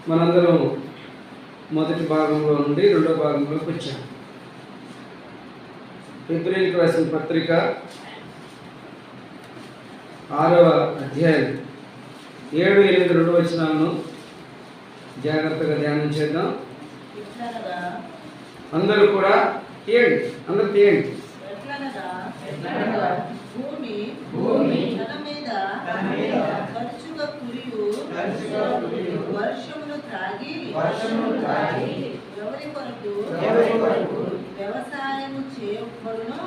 మనందరం మొదటి భాగంలో నుండి రెండో భాగంలోకి వచ్చాం. ఫిబ్రవరికి రాసిన పత్రిక 6వ అధ్యాయం 7, 8, 2 వచనాలను జాగ్రత్తగా ధ్యానం చేద్దాం. అందరూ కూడా తీయండి, అందరూ తీయండి. భూమి తన మీద తరచుగా కురియు వర్షమును త్రాగి ఎవరి కొరకు వ్యవసాయము చేయబడును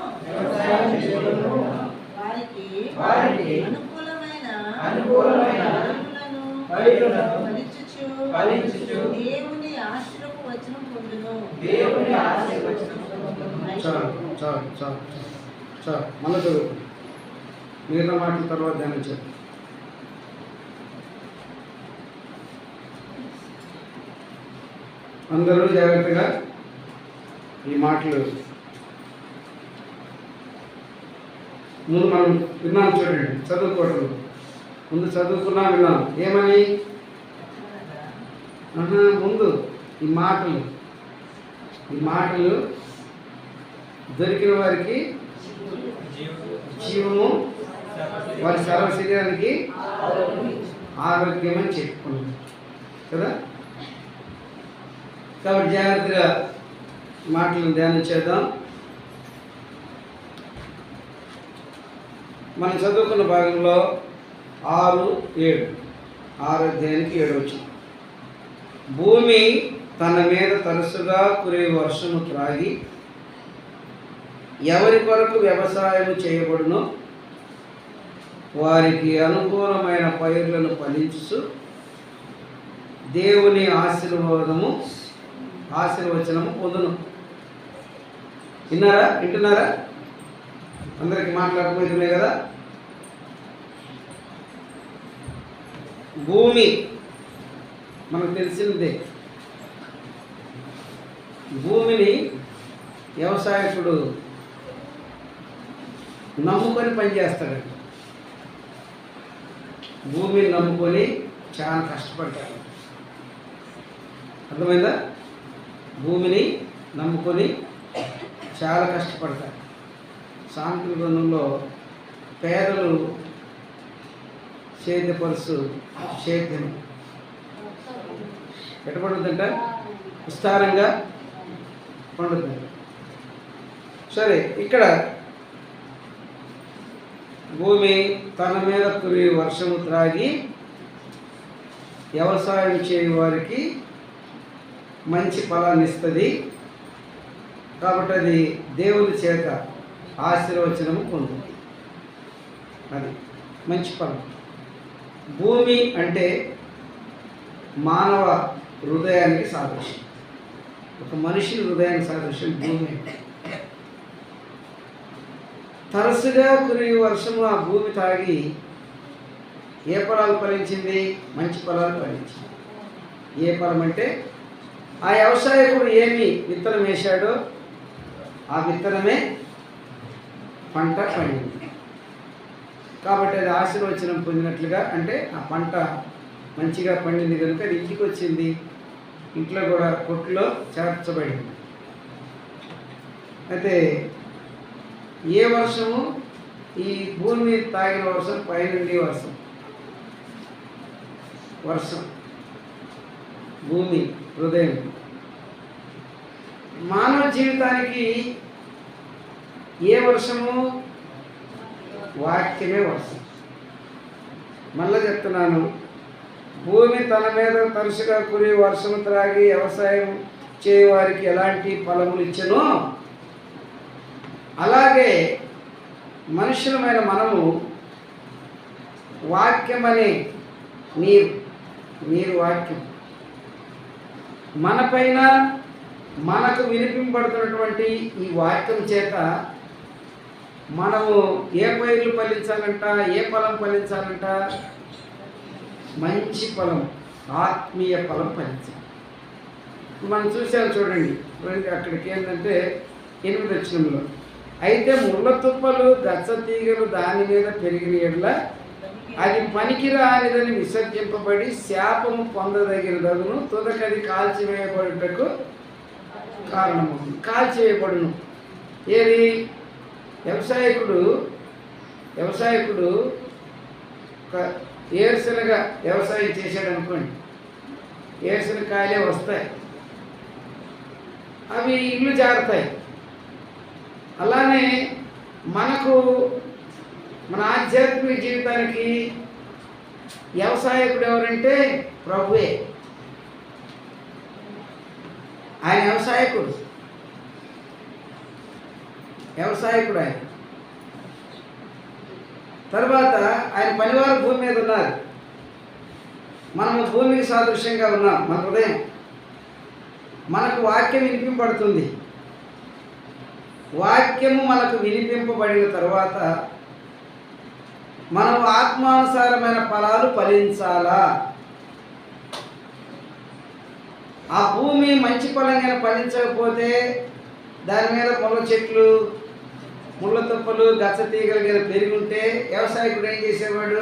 వారికి అనుకూలమైన ఫలించుచు దేవుని ఆశీర్వపు వచనం పొందును. చాలు మళ్ళీ చదువు. మిగతా మాటల తర్వాత ధ్యానం చేద్దాం. అందరూ జాగ్రత్తగా ఈ మాటలు ముందు మనం విన్నాం. చూడండి, చదువుకోవటం ముందు చదువుకున్నా విన్నాం. ఏమని? ముందు ఈ మాటలు దొరికిన వారికి జీవము, వారి సర్వ శరీరానికి ఆరోగ్యం అని చెప్పుకున్నాం కదా. కాబట్టి జాగ్రత్తగా మాటలను ధ్యానం చేద్దాం. మనం చదువుకున్న భాగంలో 6, 7 అధ్యాయానికి 7 వచ్చింది. భూమి తన మీద తరచుగా కురే వర్షము త్రాగి ఎవరి కొరకు వ్యవసాయము చేయబడునో వారికి అనుకూలమైన పైర్లను ఫలించు దేవుని ఆశీర్వచనము పొందును. వింటున్నారా? అందరికి మాట్లాడకపోతున్నాయి కదా. భూమి మనకు తెలిసిందే. భూమిని వ్యవసాయకుడు నమ్ముకొని పనిచేస్తాడు. భూమిని నమ్ముకొని చాలా కష్టపడతాడు. అర్థమైందా? భూమిని నమ్ముకొని చాలా కష్టపడతాడు. సాంఖ్య గ్రంథంలో పేదలు సేద్యపరుసు సేద్యం ఎట్టబడుతుందంట, విస్తారంగా పండుతుంది. సరే, ఇక్కడ భూమి తన మీద కురి వర్షము త్రాగి వ్యవసాయం చేయని వారికి మంచి ఫలాన్ని ఇస్తుంది. కాబట్టి అది దేవుని చేత ఆశీర్వచనము పొందుతుంది. అది మంచి ఫలం. భూమి అంటే మానవ హృదయానికి సాదృశ్యం. ఒక మనిషి హృదయానికి సాదృశ్యం భూమి. తరచుగా కురి వర్షము ఆ భూమి తాగి ఏ ఫలాలు ఫలించింది? మంచి ఫలాలు ఫలించింది. ఏ ఫలం అంటే ఆ వ్యవసాయకుడు ఏమి విత్తనం వేశాడో ఆ విత్తనమే పంట పండింది. కాబట్టి అది ఆశీర్వచనం పొందినట్లుగా, అంటే ఆ పంట మంచిగా పండింది కనుక అది ఇంటికి వచ్చింది. ఇంట్లో కూడా కొట్టులో చేర్చబడింది. అయితే ఏ వర్షము? ఈ భూమి తాగిన వర్షం, పైనుండి వర్షం భూమి హృదయం. మానవ జీవితానికి ఏ వర్షము? వాక్యమే వర్షం. మళ్ళా చెప్తున్నాను, భూమి తన మీద తరచుగా కురి వర్షము త్రాగి వ్యవసాయం చేయవారికి ఎలాంటి ఫలములు ఇచ్చనో అలాగే మనుషులమైన మనము వాక్యం అనే నీరు వాక్యం మనపైన మనకు వినిపింపబడుతున్నటువంటి ఈ వాక్యం చేత మనము ఏ పైర్లు ఫలించాలంట, ఏ ఫలం ఫలించాలంట? మంచి ఫలం, ఆత్మీయ ఫలం ఫలించాలి. మనం చూసాం చూడండి, అక్కడికి ఏంటంటే 8వ వచనంలో, అయితే ముళ్ళ తుప్పలు గచ్చ తీగలు దాని మీద పెరిగిన ఎడల అది పనికిరానిదని విసర్జింపబడి శాపము పొందదగినదగును, తుదకది కాల్చివేయబడుటకు కారణమవుతుంది. కాల్చివేయబడును. ఏది? వ్యవసాయకుడు ఒక ఏరుశనగ వ్యవసాయం చేశాడు అనుకోండి, ఏరుశనగకాయలే వస్తాయి, అవి ఇల్లు జారుతాయి. అలానే మనకు మన ఆధ్యాత్మిక జీవితానికి వ్యవసాయకుడు ఎవరంటే ప్రభువే. ఆయన వ్యవసాయకుడు ఆయన. తర్వాత ఆయన పనివారు భూమి మీద ఉన్నారు. మనము భూమికి సాదృశ్యంగా ఉన్నాం. మన హృదయం, మనకు వాక్యం వినిపింపబడుతుంది. వాక్యము మనకు వినిపింపబడిన తర్వాత మనం ఆత్మానుసారమైన ఫలాలు ఫలించాలా. ఆ భూమి మంచి ఫలంగా ఫలించకపోతే దాని మీద ముళ్ళ చెట్లు, ముళ్ళ తుప్పలు, గచ్చ తీగల మీద పెరిగి ఉంటే వ్యవసాయకుడు ఏం చేసేవాడు?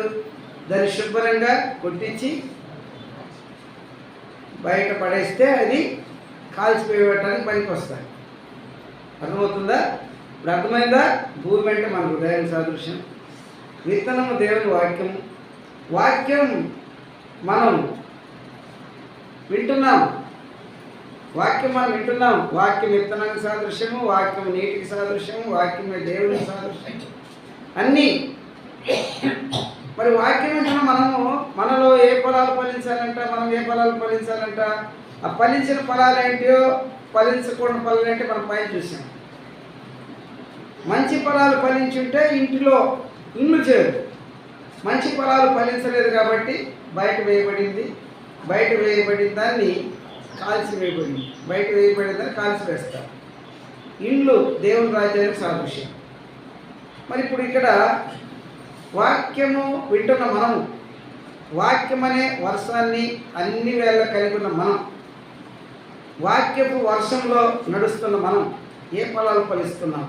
దాన్ని శుభ్రంగా కొట్టించి బయట పడేస్తే అది కాల్చిపోయటానికి పనికి వస్తాయి. అర్థమవుతుందా? ఇప్పుడు అర్థమైందా? భూమి అంటే మన హృదయం సాదృశ్యం, విత్తనము దేవుని వాక్యము. వాక్యం మనం వింటున్నాం, వాక్యం విత్తనానికి సాదృశ్యము, వాక్యం నీటికి సాదృశ్యము, వాక్యం దేవునికి సాదృశ్యం అన్నీ. మరి వాక్యం వింటున్న మనలో ఏ ఫలాలు ఫలించాలంట? ఆ ఫలించిన ఫలాలు ఏంటో, ఫలించకూడని ఫలాలు ఏంటో మనం పైన చూసాం. మంచి ఫలాలు ఫలించుంటే ఇంటిలో ఇల్లు చేరు. మంచి ఫలాలు ఫలించలేదు కాబట్టి బయట వేయబడిన దాన్ని కాల్చివేయబడింది. బయట వేయబడిన దాన్ని కాల్చివేస్తారు. ఇండ్లు దేవుని రాజ్యానికి సాదృశ్యం. మరి ఇప్పుడు ఇక్కడ వాక్యము వింటున్న మనము, వాక్యం అనే వర్షాన్ని అన్ని వేళ కలిగి ఉన్న మనం, వాక్యపు వర్షంలో నడుస్తున్న మనం ఏ ఫలాలు ఫలిస్తున్నాం?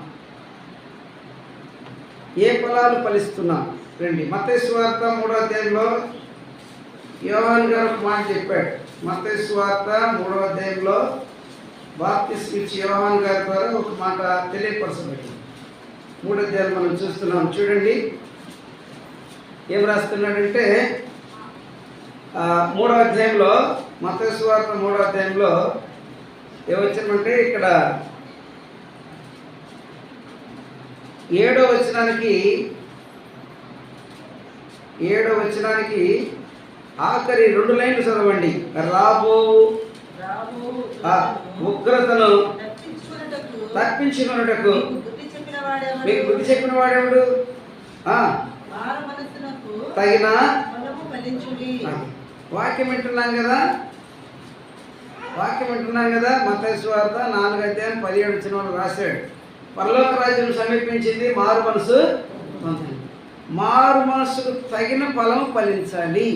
రండి, మత్తయి సువార్త 3వ అధ్యాయంలో యోహాను గారు ఒక మాట చెప్పాడు. మత్తయి సువార్త 3వ అధ్యాయంలో బాప్తిస్మా ఇచ్చే యోహాను గారి ద్వారా ఒక మాట తెలియపరచబడింది. 3వ అధ్యాయం మనం చూస్తున్నాం. చూడండి ఏం రాస్తున్నాడంటే, 3వ అధ్యాయంలో, మత్తయి సువార్త 3వ అధ్యాయంలో ఏమొచ్చామంటే, ఇక్కడ 7వ వచనానికి ఆఖరి 2 లైన్లు చదవండి. రాబో ఉగ్రతను తప్పించుకొనుటకు మీకు బుద్ధి చెప్పిన వాడెవడు? తగిన వాక్యం వింటున్నాం కదా. మత్తయి సువార్త 4వ అధ్యాయం 17వ వచనంలో రాశాడు, పరలోక రాజ్యం సమీపించింది, మారు మనసుకు తగిన ఫలం ఫలించాలి.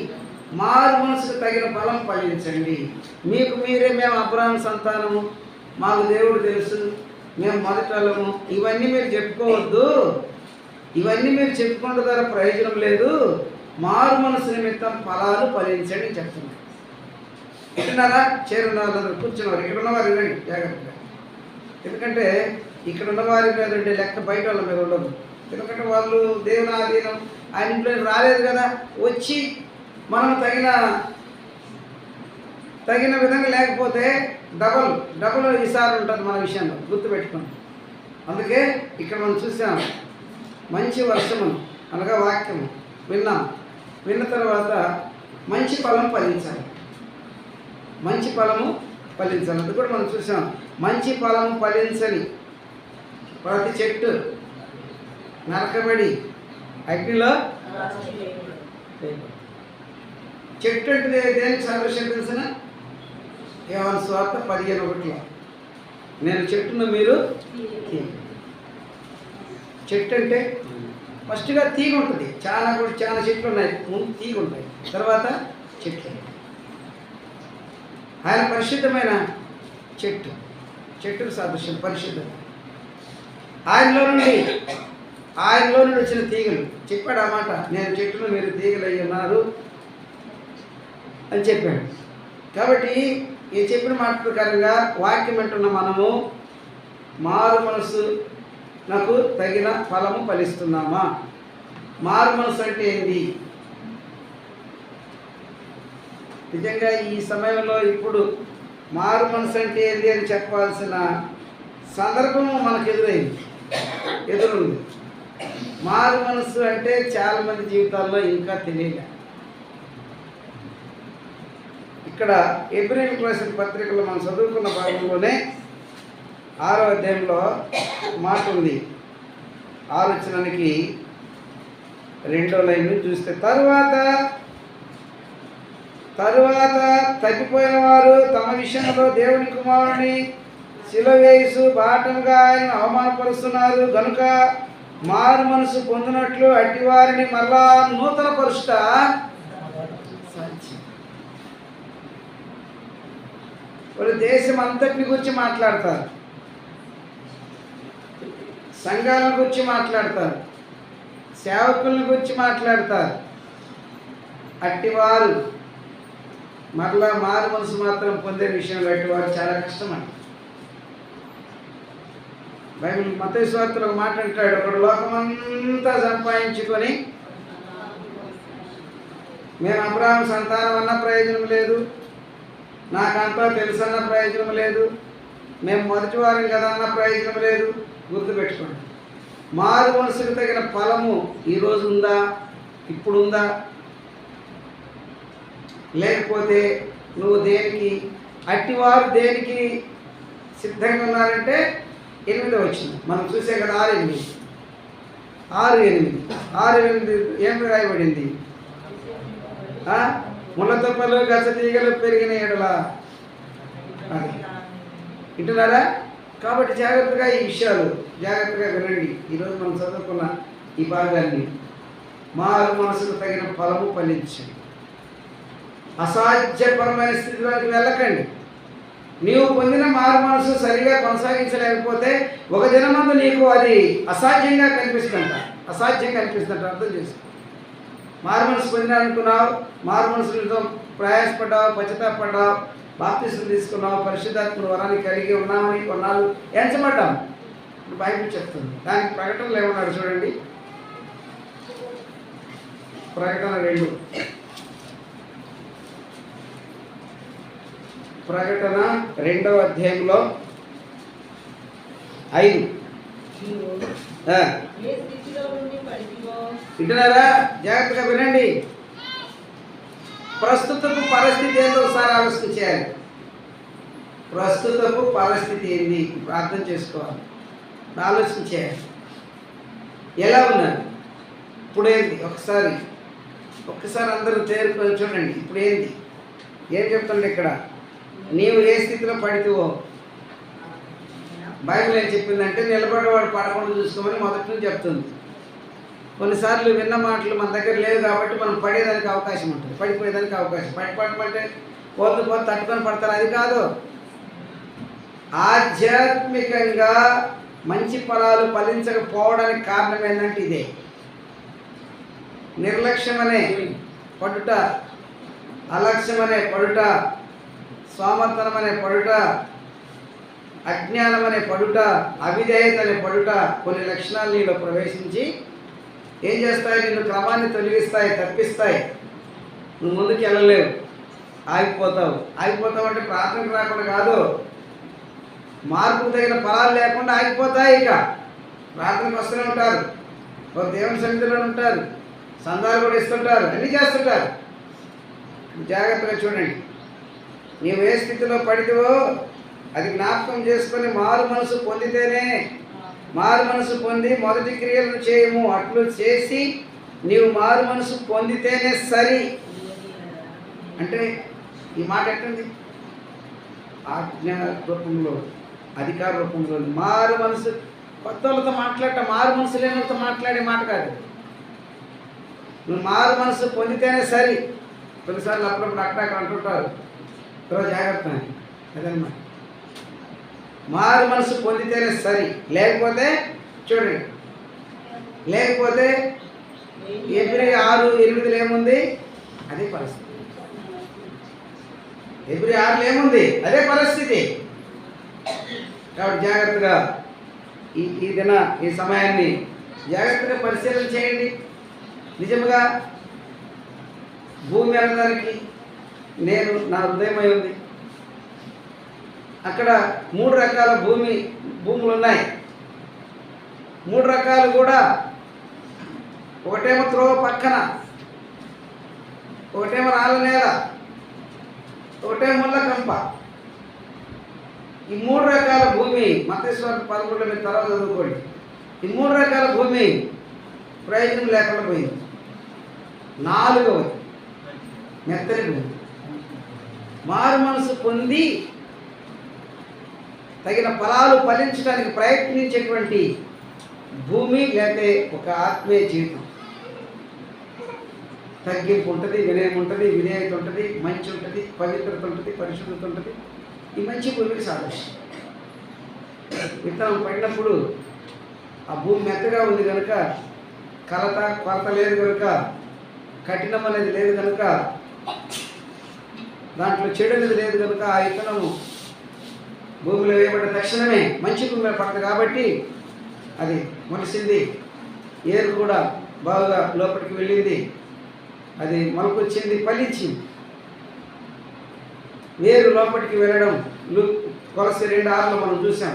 ఫలించండి. మీకు మీరే మేము అబ్రహాము సంతానము, మాకు దేవుడు తెలుసు, మేము మొదటలము, ఇవన్నీ మీరు చెప్పుకోవద్దు. ఇవన్నీ మీరు చెప్పుకుంటే ద్వారా ప్రయోజనం లేదు. మారు మనసు నిమిత్తం ఫలాలు ఫలించండి చెప్తున్నారు. వింటున్నారా? చేరున్న వాళ్ళందరూ కూర్చున్నారు. ఇక్కడ ఉన్నవారు వినండి జాగ్రత్తగా. ఎందుకంటే ఇక్కడ ఉన్న వారి మీద ఉండే లెక్క బయట వాళ్ళ మీద ఉండదు. ఎందుకంటే వాళ్ళు దేవుని ఆధీనం, ఆయన ఇంట్లో రాలేదు కదా. వచ్చి మనం తగిన విధంగా లేకపోతే డబల్ ఈసారి ఉంటుంది మన విషయంలో, గుర్తుపెట్టుకోండి. అందుకే ఇక్కడ మనం చూసాం, మంచి వర్షము అనగా వాక్యము విన్న తర్వాత మంచి ఫలం ఫలించాలి. అది కూడా మనం చూసాం. మంచి ఫలము ఫలించని ప్రతి చెట్టు నరకబడి అగ్నిలో. చెట్టు అంటే దేనికి సాదృశ్యం తెలిసిన? యోహాను సువార్త 15:1 నేను చెట్టును మీరు. చెట్టు అంటే ఫస్ట్గా తీగ ఉంటుంది. చాలా చెట్లు ఉన్నాయి, ముందు తీగ ఉంటాయి, తర్వాత చెట్లు. ఆయన పరిశుద్ధమైన చెట్టుకు సాదృశ్యం పరిశుద్ధత. ఆయనలో నుండి ఆయనలో నుండి వచ్చిన తీగలు చెప్పాడు ఆ మాట, నేను చెట్టును మీరు తీగలు అయ్యి ఉన్నారు అని చెప్పాడు. కాబట్టి ఈ చెప్పిన మాట ప్రకారంగా వాక్యం అంటున్న మనము మారు మనసు నాకు తగిన ఫలము ఫలిస్తున్నామా? మారు మనసు అంటే ఏంది? నిజంగా ఈ సమయంలో ఇప్పుడు మారు మనసు అంటే ఏంది అని చెప్పాల్సిన సందర్భం మనకు ఎదురుంది. మారు మనసు అంటే చాలామంది జీవితాల్లో ఇంకా తెలియలే. ఇక్కడ ఎబ్రియల్ రాసిన పత్రికలో మనం చదువుకున్న భాగంలోనే 6వ అధ్యాయంలో మాట ఉంది. 6వ వచనానికి 2వ లైన్ చూస్తే, తరువాత తగ్గిపోయిన వారు తమ విషయంలో దేవుని కుమారుని శిలువ వేసు బాటముగా ఆయన అవమానపరుస్తున్నారు కనుక మారు మనసు పొందినట్లు అట్టి వారిని మరలా నూతన పరుష్ట వాళ్ళు దేశం అంతటిని గురించి మాట్లాడతారు, సంఘాల గురించి మాట్లాడతారు, సేవకుల గురించి మాట్లాడతారు. అట్టివారు మరలా మారు మనసు మాత్రం పొందే విషయంలో అట్టివారు చాలా కష్టమండి. బైబిల్ మత్తయి సువార్తలో ఒక మాట అంటాడు, ఒకడు లోకమంతా సంపాదించుకొని మేము అబ్రాహాము సంతానం అన్న ప్రయోజనం లేదు, నాకంతా తెలుసన్న ప్రయోజనం లేదు, మేము మొదటి వారం కదా అన్న ప్రయోజనం లేదు. గుర్తుపెట్టుకోండి, మారు మనసుకు తగిన ఫలము ఈరోజు ఉందా? ఇప్పుడు ఉందా? లేకపోతే నువ్వు దేనికి అట్టివారు దేనికి సిద్ధంగా ఉన్నారంటే 8వ వచనం మనం చూసే కదా, 6:8 ఏం రాయబడింది? ముళ్ళతొప్పలు గస తీగలు పెరిగిన ఎడలా. అది వింటున్నారా? కాబట్టి జాగ్రత్తగా ఈ విషయాలు జాగ్రత్తగా వినండి. ఈరోజు మనం చదువుకున్న ఈ భాగాన్ని మారు మనసుకు తగిన ఫలము ఫలించండి. అసాధ్యపరమైన స్థితిలోకి వెళ్ళకండి. నీవు పొందిన మారు మనసు సరిగా కొనసాగించలేకపోతే ఒక దినమందు నీకు అది అసాధ్యంగా కనిపిస్తుందంట. అర్థం చేసుకో. మారు మనసు పొందినానుకున్నావు, మారు మనసులతో ప్రయాసపడ్డావు, పశ్చాత్తాపడ్డావు, బాప్తిస్మం తీసుకున్నావు, పరిశుద్ధాత్మ వరాన్ని కలిగి ఉన్నామని కొన్నాళ్ళు ఎంచబడ్డాం. బైబిల్ చెప్తుంది. దానికి ప్రకటనలు ఏమన్నాడు చూడండి. ప్రకటన 2 ప్రకటన 2వ అధ్యాయంలో 5. వింటున్నారా? జాగ్రత్తగా వినండి. ప్రస్తుతపు పరిస్థితి ఏందో ఒకసారి ఆలోచన చేయాలి. ప్రస్తుతపు పరిస్థితి ఏంది ఇప్పుడు అర్థం చేసుకోవాలి, ఆలోచన చేయాలి. ఎలా ఉన్నారు? ఇప్పుడు ఏంది? ఒక్కసారి అందరూ తేరుకొని చూడండి. ఇప్పుడు ఏంది? ఏం చెప్తుండే ఇక్కడ? నీవు ఏ స్థితిలో పడితేవో బైబిల్ ఏం చెప్పిందంటే నిలబడేవాడు పడకుండా చూసుకోమని మొదటి నుంచి చెప్తుంది. కొన్నిసార్లు విన్న మాటలు మన దగ్గర లేవు కాబట్టి మనం పడేదానికి అవకాశం ఉంటుంది, పడిపోయేదానికి అవకాశం. పడమంటే పోతే తట్టుకొని పడతారు, అది కాదు. ఆధ్యాత్మికంగా మంచి ఫలాలు ఫలించకపోవడానికి కారణం ఏంటంటే ఇదే. నిర్లక్ష్యమనే పడుట, అలక్ష్యమనే పడుట, సోమర్తనమనే పడుట, అజ్ఞానమనే పడుట, అవిధేయతనే పడుట కొన్ని లక్షణాలు నీలో ప్రవేశించి ఏం చేస్తాయి? నిన్ను క్రమాన్ని తొలగిస్తాయి, తప్పిస్తాయి. నువ్వు ముందుకు వెళ్ళలేవు, ఆగిపోతావు అంటే ప్రార్థనకు రాకుండా కాదు, మార్పుకు తగిన ఫలాలు లేకుండా ఆగిపోతాయి. ఇక ప్రార్థనకు వస్తూనే ఉంటారు, ఒక దేవుని సన్నిధిలో ఉంటారు, సందాలు కూడా ఇస్తుంటారు, అన్నీ చేస్తుంటారు. జాగ్రత్తగా చూడండి. నీవు ఏ స్థితిలో పడితేవో అది జ్ఞాపకం చేసుకొని మారు మనసు పొందితేనే, మారు మనసు పొంది మొదటి క్రియలను చేయము. అట్లు చేసి నీవు మారు మనసు పొందితేనే సరి. అంటే ఈ మాట ఎట్టుంది? ఆజ్ఞ రూపంలో, అధికార రూపంలో మారు మనసు. కొత్త వాళ్ళతో మారు మనసు లేని వాళ్ళతో మాట్లాడే మాట కాదు. నువ్వు మారు మనసు పొందితేనే సరి. కొన్నిసార్లు అప్పుడప్పుడు అక్కడ అంటుంటారు, జాగ్రత్త అని. అదనమాట, మారు మనసు పొందితేనే సరి. లేకపోతే చూడండి, లేకపోతే ఎబ్రి 6:8 ఏముంది? అదే పరిస్థితి. ఎబ్రి 6 ఏముంది? అదే పరిస్థితి. కాబట్టి జాగ్రత్తగా ఈ దిన ఈ సమయాన్ని జాగ్రత్తగా పరిశీలన చేయండి. నిజంగా భూమి అనడానికి నా హృదయమై ఉంది. అక్కడ 3 రకాల భూములు ఉన్నాయి. 3 రకాలు కూడా, ఒకటేమో త్రోవ పక్కన, ఒకటేమో రాళ్ళ నేల, ఒకటేమో ముళ్ళ కంప. ఈ 3 రకాల భూమి మత్తయి సువార్త 11 మీరు తర్వాత చదువుకోండి. ఈ 3 రకాల భూమి ప్రయోజనం లేకుండా పోయింది. 4వది మెత్తని భూమి. మారు మనసు పొంది తగిన ఫలాలు ఫలించడానికి ప్రయత్నించేటువంటి భూమి, లేకపోతే ఒక ఆత్మీయ జీవితం. తగ్గింపు ఉంటుంది, వినయం ఉంటుంది, విధేయత ఉంటుంది, మంచి ఉంటుంది, పవిత్రత ఉంటుంది, పరిశుద్ధత ఉంటుంది. ఈ మంచి భూమికి సాదృశ్యం. విత్తనం పడినప్పుడు ఆ భూమి మెత్తగా ఉంది కనుక, కొరత లేదు కనుక, కఠినం అనేది లేదు కనుక, దాంట్లో చెడు అనేది లేదు కనుక, ఆ విత్తనము భూమిలో వేయబడ్డ తక్షణమే మంచి భూమిలో పడదు కాబట్టి అది మొలిసింది. ఏరు కూడా బాగా లోపలికి వెళ్ళింది, అది మొలకొచ్చింది, ఫలించింది. వేరు లోపలికి వెళ్ళడం కొలసి 2:6 మనం చూసాం.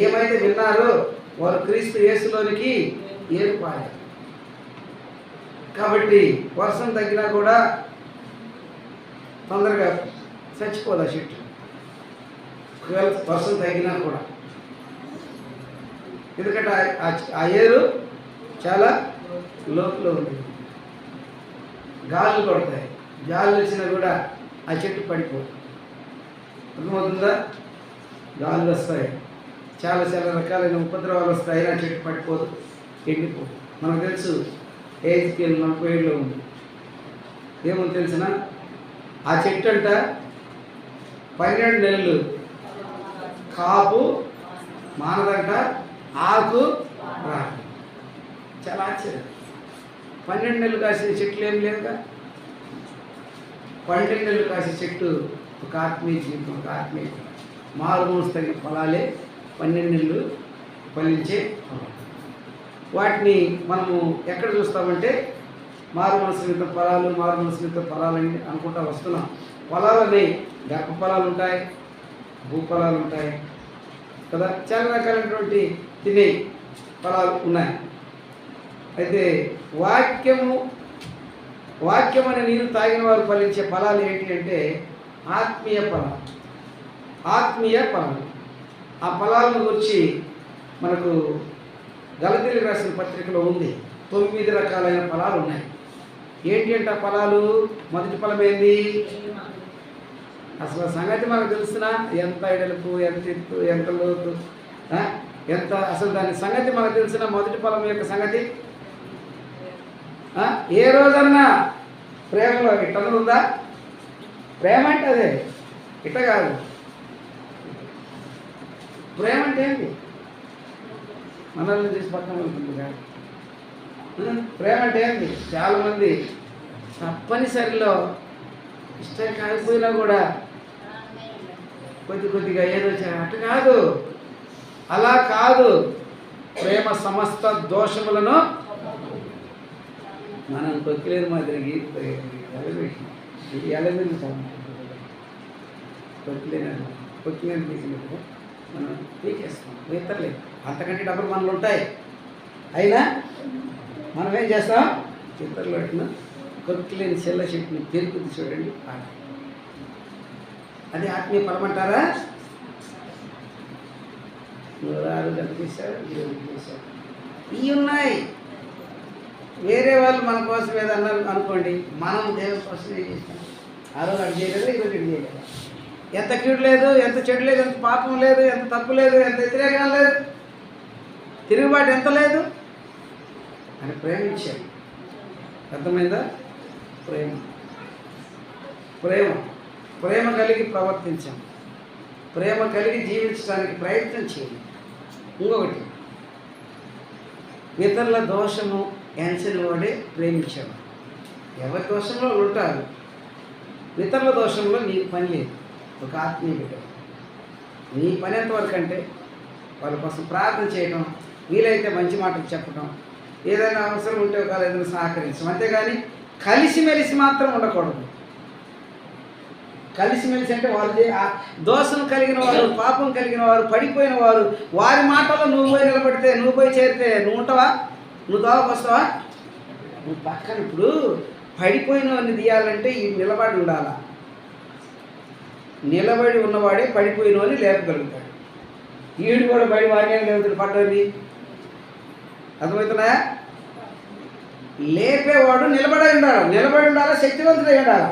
ఏమైతే విన్నారో వారు క్రీస్తు యేసులోనికి ఏర్పారు. కాబట్టి వర్షం తగ్గినా కూడా తొందరగా చచ్చిపోదు ఆ చెట్టు. వర్షం తగ్గినా కూడా, ఎందుకంటే ఆ ఏరు చాలా లోతులో ఉంటుంది. గాలులు కొడతాయి, గాలి వచ్చినా కూడా ఆ చెట్టు పడిపోదు. అర్థమవుతుందా? గాలులు వస్తాయి, చాలా రకాలైన ఉపద్రవాలు వస్తాయి, ఆ చెట్టు పడిపోదు, ఎండిపోదు. మనకు తెలుసు ఏజ్కేల్ 47లో ఉంది. ఏమో తెలిసిన ఆ చెట్టు అంట 12 నెలలు కాపు మానదంట, ఆకు రాదు. చాలా ఆశ్చర్యం. 12 నెలలు కాసే చెట్లు ఏం లేవుగా. 12 నెలలు కాసే చెట్టు ఒక ఆత్మీయ జీవితం, ఒక ఆత్మీయ మారు మనసు తగిన ఫలాలే 12 నెలలు ఫలించే ఫలాలు. వాటిని మనము ఎక్కడ చూస్తామంటే మారు మనసు నిమిత్తం ఫలాలు, మారు మనసు నిమిత్తం ఫలాలని అనుకుంటా వస్తున్నాం. ఫలాలని గర్భ ఫలాలు ఉంటాయి, భూఫలాలు ఉంటాయి కదా, చాలా రకాలైనటువంటి తినే ఫలాలు ఉన్నాయి. అయితే వాక్యం అనే నీరు తాగిన వారు ఫలించే ఫలాలు ఏంటి అంటే ఆత్మీయ ఫలాలు. ఆ ఫలాలను గురించి మనకు గలతీయులకు రాసిన పత్రికలో ఉంది. 9 రకాలైన ఫలాలు ఉన్నాయి. ఏంటి అంటే ఆ ఫలాలు? మొదటి ఫలం ఏంది? అసలు సంగతి మనకు తెలుసునా? ఎంత ఎడలుపు, ఎంత ఎత్తు, ఎంత లోతు, ఎంత అసలు దాని సంగతి మనకు తెలిసిన మొదటి ఫలం యొక్క సంగతి. ఏ రోజన్నా ప్రేమలో ఇట్ట ఉందా? ప్రేమ అంటే అదే, ఇట్ట కాదు. ప్రేమ అంటే ఏంటి? మనల్ని చూసి పక్కన వెళ్తుంది కాదు. ప్రేమ అంటే ఏంటి? చాలామంది తప్పనిసరిలో ఇష్టం కాకపోయినా కూడా కొద్దిగా ఏదో అటు కాదు, అలా కాదు. ప్రేమ సమస్త దోషములను మనం తొక్కిలేని మాదిరిగి ఎలవేసి తొక్కిలేని తీసినప్పుడు మనం పీకేస్తాం, ఇతరలేదు. అంతకంటే డబ్బులు మనలో ఉంటాయి. అయినా మనం ఏం చేస్తాం? ఇతరులు పెట్టిన కొక్కిలేని చెల్ల చెట్టుని పెరుగుతుంది చూడండి. అది ఆత్మీయ ఫలం అంటారా? 106 కనిపిస్తారు, 7 చేశారు. ఇవి ఉన్నాయి. వేరే వాళ్ళు మన కోసం ఏదన్నా అనుకోండి, మనం దేవుని కోసం ఏం చేస్తాం? ఆ రోజు అటు చేయలేదా, ఈరోజు ఇటు చేయలేదా? ఎంత కీడు లేదు, ఎంత చెడు లేదు, ఎంత పాపం లేదు, ఎంత తప్పు లేదు, ఎంత వ్యతిరేకం లేదు, తిరుగుబాటు ఎంత లేదు అని ప్రేమించాడు. అర్థమైందా? ప్రేమ కలిగి ప్రవర్తించాం, ప్రేమ కలిగి జీవించడానికి ప్రయత్నం చేయండి. ఇంకొకటి ఇతరుల దోషము ఎంచని వాడే ప్రేమించేవాడు. ఎవరి దోషంలో వాళ్ళు ఉంటారు. ఇతరుల దోషంలో నీకు పని లేదు. ఒక ఆత్మీయ బిడ్డ నీ పని ఎంతవరకు అంటే వాళ్ళ కోసం ప్రార్థన చేయడం, వీలైతే మంచి మాటలు చెప్పడం, ఏదైనా అవసరం ఉంటే ఒకవేళ ఏదైనా సహకరించడం, అంతేగాని కలిసిమెలిసి మాత్రం ఉండకూడదు. కలిసిమెలిసి అంటే వాళ్ళు దోషం కలిగిన వారు, పాపం కలిగిన వారు, పడిపోయిన వారు, వారి మాటల్లో నువ్వు పోయి నిలబడితే, నువ్వు పోయి చేరితే నువ్వు ఉంటావా? నువ్వు దోవకు వస్తావా? నువ్వు పక్కన ఇప్పుడు పడిపోయిన వాడిని తీయాలంటే ఈ నిలబడి ఉండాలా. నిలబడి ఉన్నవాడే పడిపోయిన వాడిని లేపగలుగుతాడు. ఈడు కూడా బయట వాడిని లేవుతాడు పడ్డది. అర్థమవుతున్నాయా? లేపేవాడు నిలబడి ఉండాలి. నిలబడి ఉండాలా, శక్తివంతుడై ఉండాలా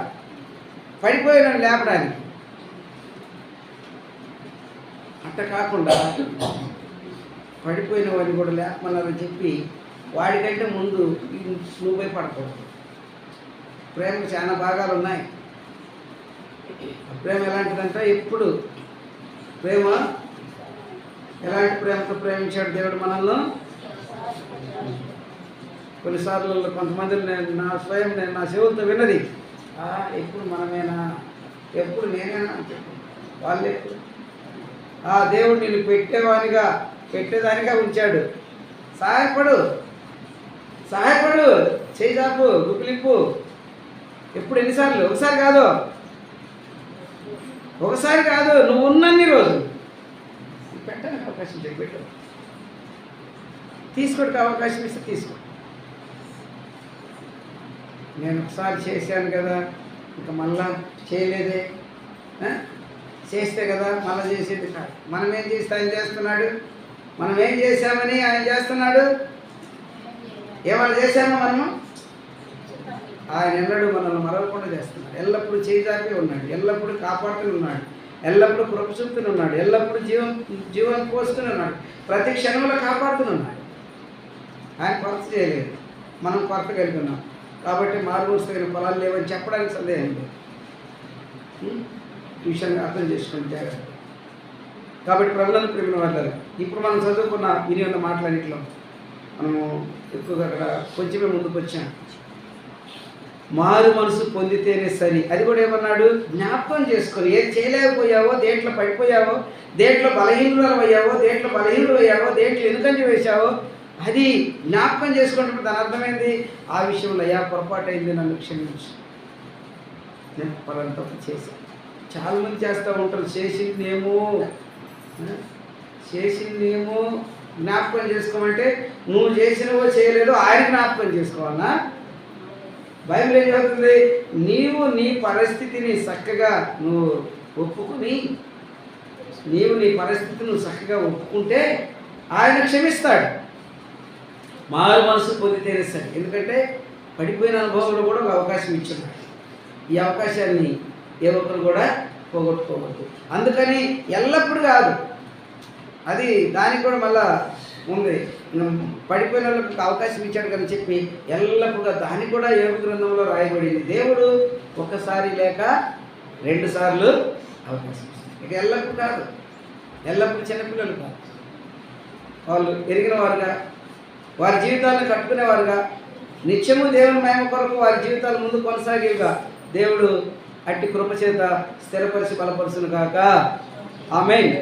పడిపోయిన లేపడానికి. అట్ట కాకుండా పడిపోయిన వాడిని కూడా లేపమన్నారని చెప్పి వాడికంటే ముందు నువ్వు పోయి పడకూడదు. ప్రేమకు చాలా భాగాలు ఉన్నాయి. ప్రేమ ఎలాంటిదంటే ఎప్పుడు ప్రేమ ఎలాంటి ప్రేమతో ప్రేమించాడు దేవుడు మనల్ని. కొన్నిసార్లు కొంతమంది నేను నా చెవులతో విన్నది, ఎప్పుడు మనమేనా, ఎప్పుడు నేనేనా అని చెప్పి వాళ్ళు ఎప్పుడు దేవుడు నిన్ను పెట్టేదానిగా ఉంచాడు. సహాయపడు, చేయి చాపు, గుప్పిలిప్పు. ఎప్పుడు ఎన్నిసార్లు? ఒకసారి కాదు నువ్వు ఉన్నన్ని రోజులు పెట్టడానికి అవకాశం పెట్టు. తీసుకోవడానికి అవకాశం ఇస్తే తీసుకో. నేను ఒకసారి చేశాను కదా, ఇంకా మళ్ళా చేయలేదే, చేస్తే కదా మళ్ళీ చేసేది కాదు. మనం ఏం చేస్తే ఆయన చేస్తున్నాడు, మనం ఏం చేశామని ఆయన చేస్తున్నాడు. ఏమన్నా చేశామో మనము, ఆయన ఎన్నడూ మనల్ని మరవకుండా చేస్తున్నాడు. ఎల్లప్పుడూ చేజాపి ఉన్నాడు, ఎల్లప్పుడూ కాపాడుతూ ఉన్నాడు, ఎల్లప్పుడూ కృప చూపుతూనే ఉన్నాడు, ఎల్లప్పుడూ జీవం పోస్తూనే ఉన్నాడు, ప్రతి క్షణంలో కాపాడుతున్నాడు. ఆయన కొరత చేయలేదు, మనం కొరత కలిగి ఉన్నాం. కాబట్టి మారుమూస్తగిన పొలాలు లేవని చెప్పడానికి సందేహం లేదు. విషయాన్ని అర్థం చేసుకుని జాగ్రత్త. కాబట్టి ప్రభువును ప్రేమిన వాళ్ళ ఇప్పుడు మనం చదువుకున్న విని ఉన్న మాటలన్నింటిలో మనము ఎక్కువగా అక్కడ కొంచెమే ముందుకు వచ్చాం. మారు మనసు పొందితేనే సరి. అది కూడా ఏమన్నాడు? జ్ఞాపకం చేసుకొని ఏది చేయలేకపోయావో, దేంట్లో పడిపోయావో, దేంట్లో బలహీనులు అయ్యావో, దేంట్లో ఎందుకంటే వేశావో అది జ్ఞాపకం చేసుకుంటే దాని అర్థమైంది. ఆ విషయంలో పొరపాటు అయింది, నన్ను క్షమించు, నేను పరంతో చేశాను. చాలామంది చేస్తూ ఉంటారు, చేసిందేమో జ్ఞాపకం చేసుకోమంటే నువ్వు చేసినవో చేయలేదో ఆయన జ్ఞాపకం చేసుకోవాలన్నా? బైబిల్ ఏం చెబుతుంది? నీవు నీ పరిస్థితిని చక్కగా నువ్వు ఒప్పుకుని, చక్కగా ఒప్పుకుంటే ఆయన క్షమిస్తాడు. మారు మనసు పొందితేనే సరే. ఎందుకంటే పడిపోయిన అనుభవంలో కూడా ఒక అవకాశం ఇచ్చున్నాడు. ఈ అవకాశాన్ని ఏ ఒక్కరు కూడా పోగొట్టుకోవద్దు. అందుకని ఎల్లప్పుడు కాదు, అది దానికి కూడా మళ్ళా ఉంది. పడిపోయిన వాళ్ళకి అవకాశం ఇచ్చాడు కానీ చెప్పి ఎల్లప్పుడూ దానికి కూడా యోగ గ్రంథంలో రాయబడింది. దేవుడు ఒకసారి లేక 2 సార్లు అవకాశం ఇస్తాడు. ఇక ఎల్లప్పుడు కాదు, ఎల్లప్పుడు చిన్నపిల్లలు కాదు, వాళ్ళు ఎరిగిన వారుగా, వారి జీవితాలను కట్టుకునేవారుగా, నిత్యము దేవుని మహిమ కొరకు వారి జీవితాలు ముందు కొనసాగేవిగా దేవుడు అట్టి కృప చేత స్థిరపరిచి బలపరుచును గాక. ఆమేన్.